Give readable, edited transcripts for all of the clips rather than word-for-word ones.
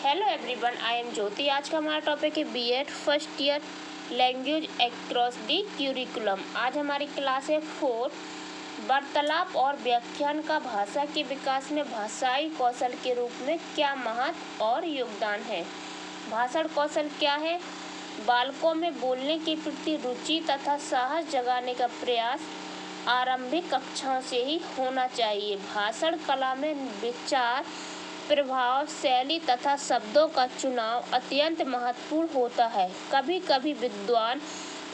Hello everyone, I am Jyoti. आज का हमारा टॉपिक है BEd first year language across the curriculum. आज हमारी क्लास है 4। वार्तालाप और व्याख्यान का भाषा के विकास में भाषाई कौशल के रूप में क्या महत्व और योगदान है। भाषण कौशल क्या है? बालकों में बोलने के प्रति रुचि तथा साहस जगाने का प्रयास आरंभिक कक्षाओं से ही होना चाहिए। भाषण कला में विचार, प्रभाव, शैली तथा शब्दों का चुनाव अत्यंत महत्वपूर्ण होता है। कभी कभी विद्वान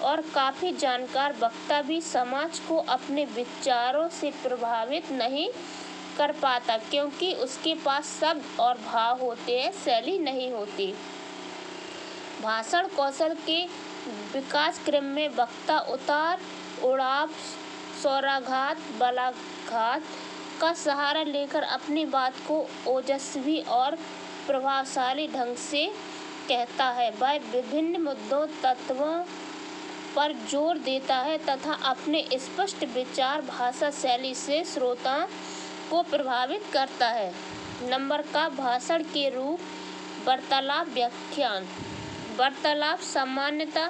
और काफ़ी जानकार वक्ता भी समाज को अपने विचारों से प्रभावित नहीं कर पाता, क्योंकि उसके पास शब्द और भाव होते हैं, शैली नहीं होती। भाषण कौशल के विकास क्रम में वक्ता उतार उड़ाव, स्वराघात, बलाघात का सहारा लेकर अपनी बात को ओजस्वी और प्रभावशाली ढंग से कहता है। वह विभिन्न मुद्दों तत्वों पर जोर देता है तथा अपने स्पष्ट विचार भाषा शैली से श्रोताओं को प्रभावित करता है। नंबर का भाषण के रूप वार्तालाप व्याख्यान। वार्तालाप सामान्यतः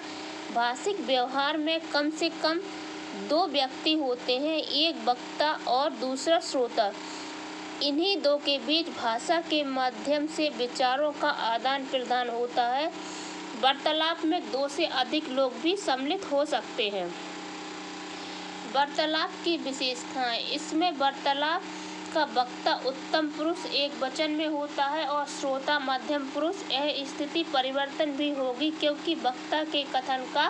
भाषिक व्यवहार में कम से कम 2 व्यक्ति होते हैं, एक वक्ता और दूसरा श्रोता। इन्हीं 2 के बीच भाषा के माध्यम से विचारों का आदान प्रदान होता है। वार्तालाप में 2 से अधिक लोग भी सम्मिलित हो सकते हैं। वार्तालाप की विशेषताएं। इसमें वार्तालाप का वक्ता उत्तम पुरुष एकवचन में होता है और श्रोता मध्यम पुरुष। यह स्थिति परिवर्तन भी होगी, क्योंकि वक्ता के कथन का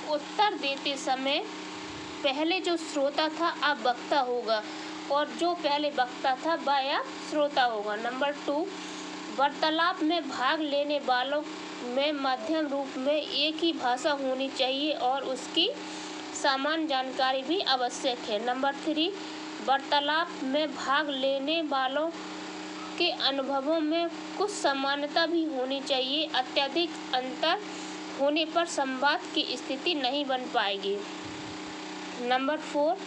उत्तर देते समय पहले जो श्रोता था अब वक्ता होगा और जो पहले वक्ता था वह अब श्रोता होगा। नंबर 2, वार्तालाप में भाग लेने वालों में मध्यम रूप में एक ही भाषा होनी चाहिए और उसकी सामान्य जानकारी भी आवश्यक है। नंबर 3, वार्तालाप में भाग लेने वालों के अनुभवों में कुछ समानता भी होनी चाहिए। अत्यधिक अंतर होने पर संवाद की स्थिति नहीं बन पाएगी। नंबर 4,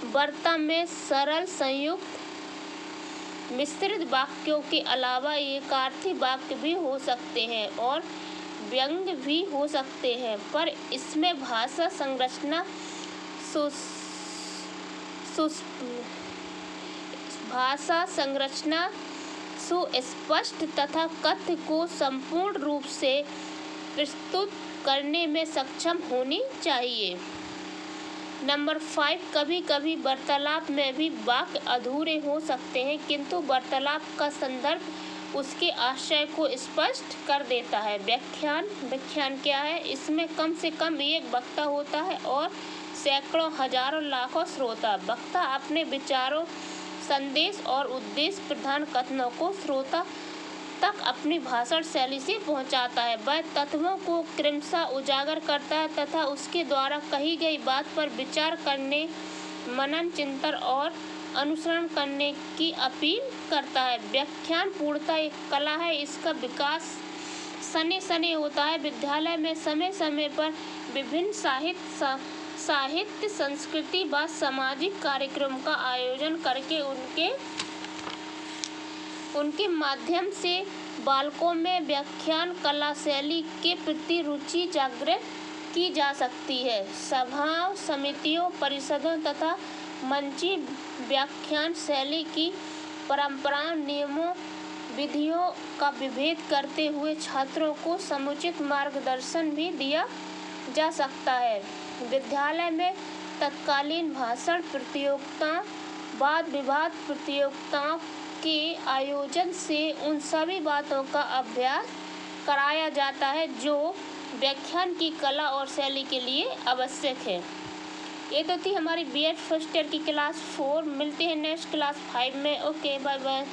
वार्ता में सरल, संयुक्त, मिश्रित वाक्यों के अलावा एकार्थी वाक्य भी हो सकते हैं और व्यंग्य भी हो सकते हैं, पर इसमें भाषा संरचना सुस्पष्ट तथा कथ्य को संपूर्ण रूप से प्रस्तुत करने में सक्षम होनी चाहिए। नंबर 5, कभी कभी वार्तालाप में भी वाक्य अधूरे हो सकते हैं, किंतु वार्तालाप का संदर्भ उसके आशय को स्पष्ट कर देता है। व्याख्यान क्या है? इसमें कम से कम एक वक्ता होता है और सैकड़ों, हजारों, लाखों श्रोता। वक्ता अपने विचारों, संदेश और उद्देश्य प्रधान कथनों को श्रोता तक अपनी भाषण शैली से पहुंचाता है। वह तत्वों को क्रमशः उजागर करता है तथा उसके द्वारा कही गई बात पर विचार करने, मनन, चिंतन और अनुसरण करने की अपील करता है। व्याख्यान पूर्णतः एक कला है। इसका विकास सने सने होता है। विद्यालय में समय समय पर विभिन्न साहित्य, संस्कृति व सामाजिक कार्यक्रम का आयोजन करके उनके माध्यम से बालकों में व्याख्यान कला शैली के प्रति रुचि जागृत की जा सकती है। सभाओं, समितियों, परिषदों तथा मंची व्याख्यान शैली की परंपराओं, नियमों, विधियों का विभेद करते हुए छात्रों को समुचित मार्गदर्शन भी दिया जा सकता है। विद्यालय में तत्कालीन भाषण प्रतियोगिताओं, वाद विवाद प्रतियोगिताओं के आयोजन से उन सभी बातों का अभ्यास कराया जाता है जो व्याख्यान की कला और शैली के लिए आवश्यक है। ये तो थी हमारी बीएड फर्स्ट ईयर की क्लास 4। मिलते हैं नेक्स्ट क्लास 5 में। Okay, bye bye.